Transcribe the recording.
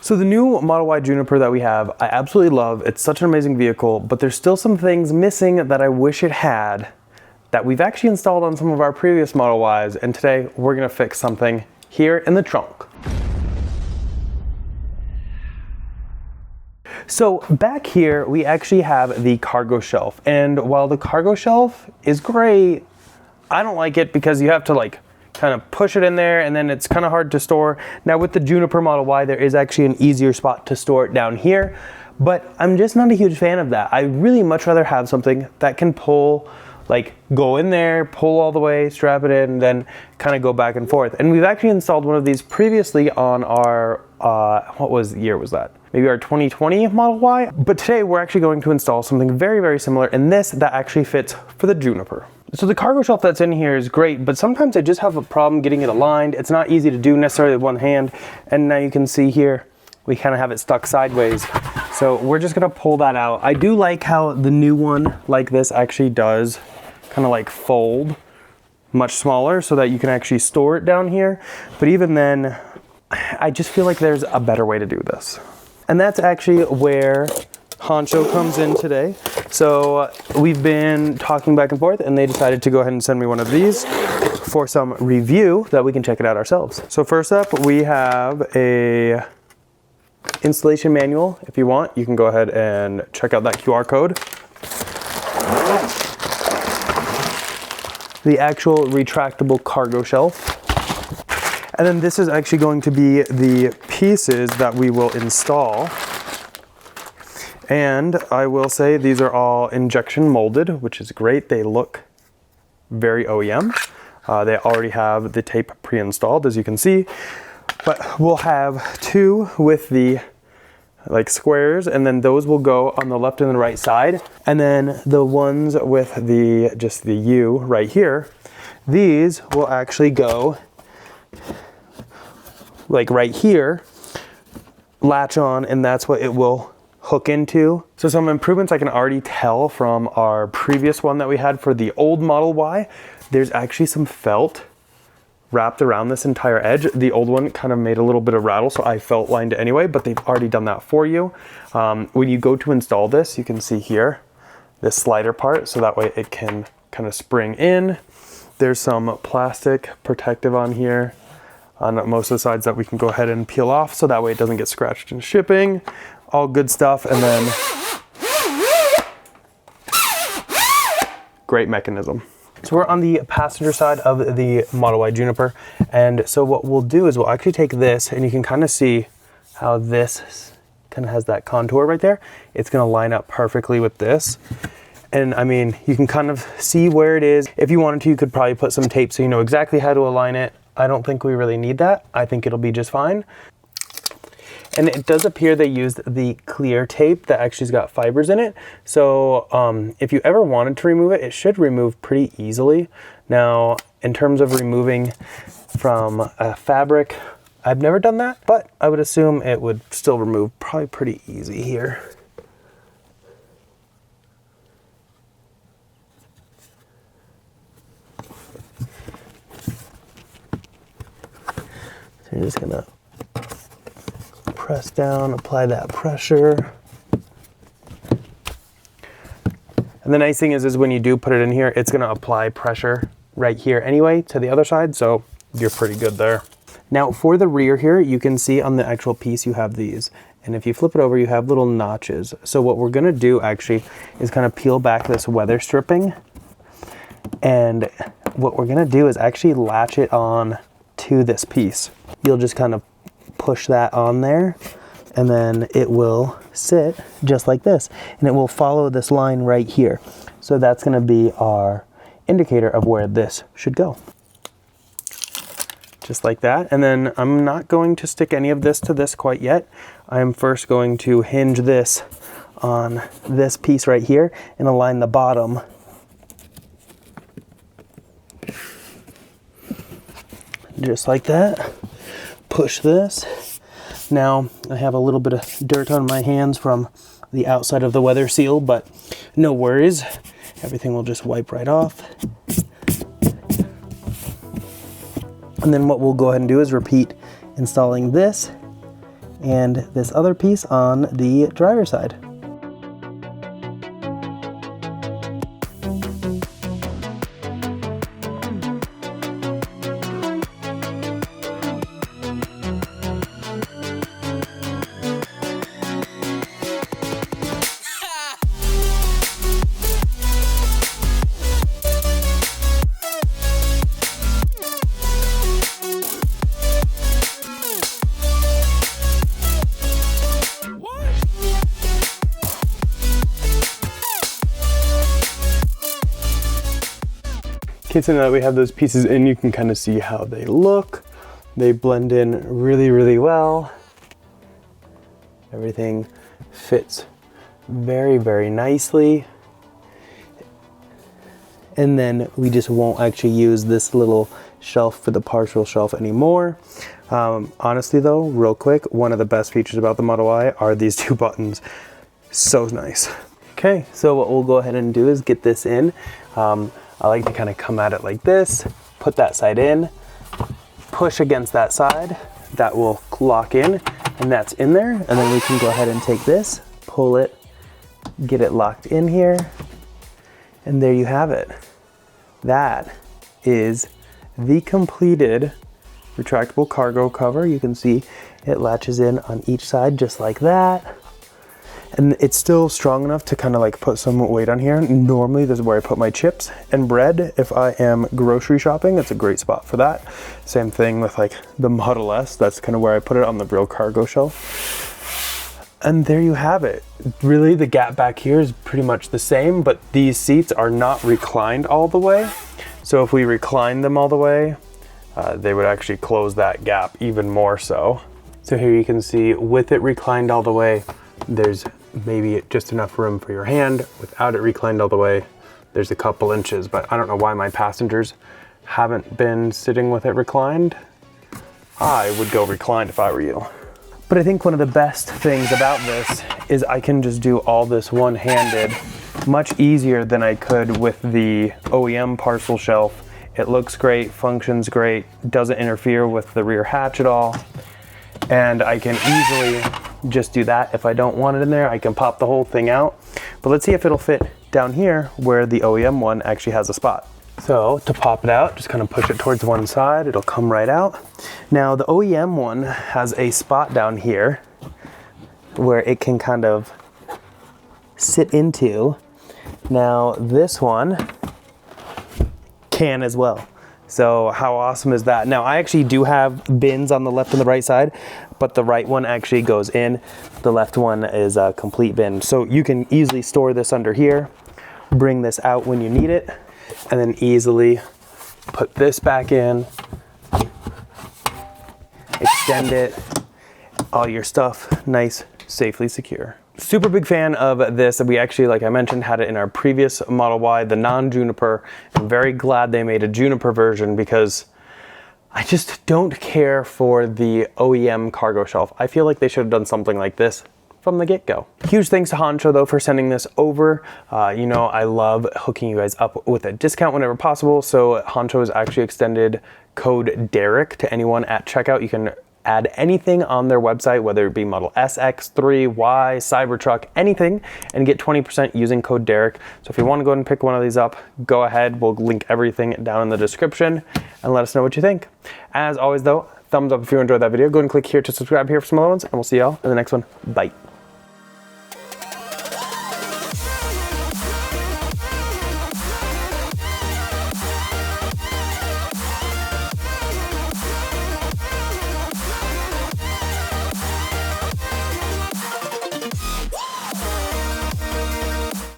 So the new Model Y Juniper that we have, I absolutely love. It's such an amazing vehicle, but there's still some things missing that I wish it had that we've actually installed on some of our previous Model Ys, and today we're gonna fix something here in the trunk. So back here, we actually have the cargo shelf, and while the cargo shelf is great, I don't like it because you have to like kind of push it in there and then it's kind of hard to store. Now with the Juniper Model Y, there is actually an easier spot to store it down here, but I'm just not a huge fan of that. I really much rather have something that can pull, like go in there, pull all the way, strap it in, and then kind of go back and forth. And we've actually installed one of these previously on our, what year was that? Maybe our 2020 Model Y. But today we're actually going to install something very, very similar in this that actually fits for the Juniper. So the cargo shelf that's in here is great, but sometimes I just have a problem getting it aligned. It's not easy to do necessarily with one hand. And now you can see here, we kind of have it stuck sideways. So we're just gonna pull that out. I do like how the new one like this actually does kind of like fold much smaller so that you can actually store it down here. But even then, I just feel like there's a better way to do this. And that's actually where Honcho comes in today. So we've been talking back and forth and they decided to go ahead and send me one of these for some review that we can check it out ourselves. So first up, we have a installation manual. If you want, you can go ahead and check out that QR code. The actual retractable cargo shelf. And then this is actually going to be the pieces that we will install. And I will say these are all injection molded, which is great. They look very OEM. They already have the tape pre-installed, as you can see. But we'll have two with the like squares, and then those will go on the left and the right side. And then the ones with the just the U right here, these will actually go like right here, latch on, and that's what it will hook into. So some improvements I can already tell from our previous one that we had for the old Model Y, there's actually some felt wrapped around this entire edge. The old one kind of made a little bit of rattle, so I felt lined it anyway, but they've already done that for you. When you go to install this, you can see here, this slider part, so that way it can kind of spring in. There's some plastic protective on here on most of the sides that we can go ahead and peel off, so that way it doesn't get scratched in shipping. All good stuff, and then great mechanism. So we're on the passenger side of the Model Y Juniper, and so what we'll do is we'll actually take this, and you can kind of see how this kind of has that contour right there. It's going to line up perfectly with this. And I mean, you can kind of see where it is. If you wanted to, you could probably put some tape so you know exactly how to align it. I don't think we really need that. I think it'll be just fine. And it does appear they used the clear tape that actually has got fibers in it. So if you ever wanted to remove it, it should remove pretty easily. Now, in terms of removing from a fabric, I've never done that, but I would assume it would still remove probably pretty easy here. So you're just gonna press down, apply that pressure. And the nice thing is when you do put it in here, it's gonna apply pressure right here anyway to the other side, so you're pretty good there. Now for the rear here, you can see on the actual piece you have these. And if you flip it over, you have little notches. So what we're gonna do actually is kind of peel back this weather stripping. And what we're gonna do is actually latch it on to this piece. You'll just kind of push that on there, and then it will sit just like this, and it will follow this line right here. So that's going to be our indicator of where this should go. Just like that. And then I'm not going to stick any of this to this quite yet. I'm first going to hinge this on this piece right here and align the bottom just like that. Push this. Now I have a little bit of dirt on my hands from the outside of the weather seal, but no worries. Everything will just wipe right off. And then what we'll go ahead and do is repeat installing this and this other piece on the driver's side. Okay, so now that we have those pieces in, you can kind of see how they look. They blend in really, really well. Everything fits very, very nicely. And then we just won't actually use this little shelf for the partial shelf anymore. Honestly though, real quick, one of the best features about the Model Y are these two buttons. So nice. Okay, so what we'll go ahead and do is get this in. I like to kind of come at it like this, put that side in, push against that side, that will lock in, and that's in there. And then we can go ahead and take this, pull it, get it locked in here, and there you have it. That is the completed retractable cargo cover. You can see it latches in on each side just like that. And it's still strong enough to kind of like put some weight on here. Normally this is where I put my chips and bread. If I am grocery shopping, it's a great spot for that. Same thing with like the Model S. That's kind of where I put it, on the real cargo shelf. And there you have it. Really, the gap back here is pretty much the same, but these seats are not reclined all the way. So if we recline them all the way, they would actually close that gap even more so. So here you can see with it reclined all the way, there's maybe just enough room for your hand. Without it reclined all the way, there's a couple inches, but I don't know why my passengers haven't been sitting with it reclined. I would go reclined if I were you. But I think one of the best things about this is I can just do all this one-handed, much easier than I could with the OEM parcel shelf. It looks great, functions great, doesn't interfere with the rear hatch at all. And I can easily just do that. If I don't want it in there, I can pop the whole thing out. But let's see if it'll fit down here where the OEM one actually has a spot. So to pop it out, just kind of push it towards one side, it'll come right out. Now the OEM one has a spot down here where it can kind of sit into. Now this one can as well. So how awesome is that? Now I actually do have bins on the left and the right side, but the right one actually goes in. The left one is a complete bin. So you can easily store this under here, bring this out when you need it, and then easily put this back in, extend it, all your stuff nice, safely secure. Super big fan of this. We actually, like I mentioned, had it in our previous Model Y, the non-Juniper. I'm very glad they made a Juniper version because I just don't care for the OEM cargo shelf. I feel like they should have done something like this from the get-go. Huge thanks to Honcho though for sending this over. You know, I love hooking you guys up with a discount whenever possible. So Honcho has actually extended code Derek to anyone at checkout. You can add anything on their website, whether it be Model S, X3, Y, Cybertruck, anything, and get 20% using code Derek. So if you want to go ahead and pick one of these up, go ahead. We'll link everything down in the description and let us know what you think. As always though, thumbs up if you enjoyed that video. Go ahead and click here to subscribe here for some other ones, and we'll see y'all in the next one. Bye.